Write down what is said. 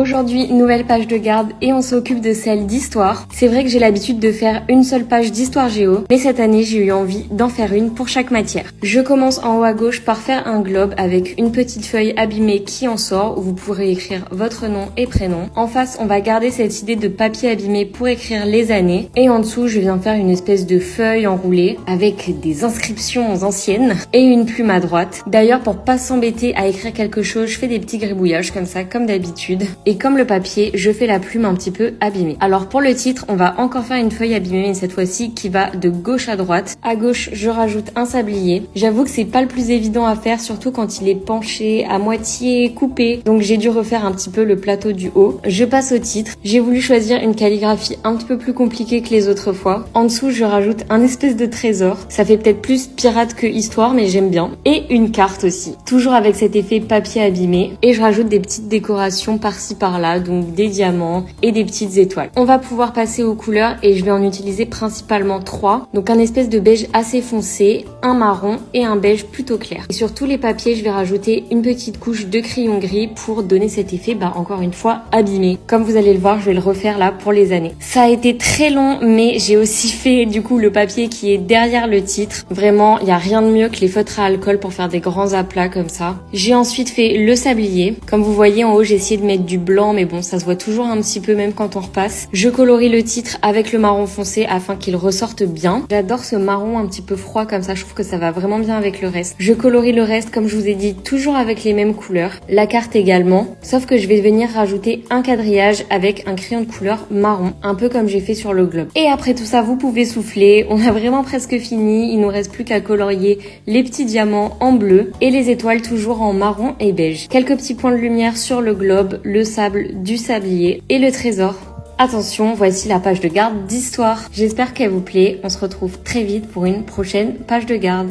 Aujourd'hui, nouvelle page de garde et on s'occupe de celle d'histoire. C'est vrai que j'ai l'habitude de faire une seule page d'histoire géo, mais cette année j'ai eu envie d'en faire une pour chaque matière. Je commence en haut à gauche par faire un globe avec une petite feuille abîmée qui en sort où vous pourrez écrire votre nom et prénom. En face, on va garder cette idée de papier abîmé pour écrire les années. Et en dessous, je viens faire une espèce de feuille enroulée avec des inscriptions anciennes et une plume à droite. D'ailleurs, pour pas s'embêter à écrire quelque chose, je fais des petits gribouillages comme ça, comme d'habitude. Et comme le papier, je fais la plume un petit peu abîmée. Alors pour le titre, on va encore faire une feuille abîmée, mais cette fois-ci qui va de gauche à droite. À gauche, je rajoute un sablier. J'avoue que c'est pas le plus évident à faire, surtout quand il est penché, à moitié coupé. Donc j'ai dû refaire un petit peu le plateau du haut. Je passe au titre. J'ai voulu choisir une calligraphie un petit peu plus compliquée que les autres fois. En dessous, je rajoute un espèce de trésor. Ça fait peut-être plus pirate que histoire, mais j'aime bien. Et une carte aussi. Toujours avec cet effet papier abîmé. Et je rajoute des petites décorations par-ci par-là, donc des diamants et des petites étoiles. On va pouvoir passer aux couleurs et je vais en utiliser principalement 3. Donc un espèce de beige assez foncé, un marron et un beige plutôt clair. Et sur tous les papiers, je vais rajouter une petite couche de crayon gris pour donner cet effet, encore une fois, abîmé. Comme vous allez le voir, je vais le refaire là pour les années. Ça a été très long, mais j'ai aussi fait du coup le papier qui est derrière le titre. Vraiment, il n'y a rien de mieux que les feutres à alcool pour faire des grands aplats comme ça. J'ai ensuite fait le sablier. Comme vous voyez en haut, j'ai essayé de mettre du blanc, mais bon, ça se voit toujours un petit peu même quand on repasse. Je colorie le titre avec le marron foncé afin qu'il ressorte bien. J'adore ce marron un petit peu froid comme ça, je trouve que ça va vraiment bien avec le reste. Je colorie le reste, comme je vous ai dit, toujours avec les mêmes couleurs. La carte également, sauf que je vais venir rajouter un quadrillage avec un crayon de couleur marron, un peu comme j'ai fait sur le globe. Et après tout ça, vous pouvez souffler, on a vraiment presque fini, il nous reste plus qu'à colorier les petits diamants en bleu et les étoiles toujours en marron et beige. Quelques petits points de lumière sur le globe, le sable du sablier et le trésor. Attention, voici la page de garde d'histoire. J'espère qu'elle vous plaît. On se retrouve très vite pour une prochaine page de garde.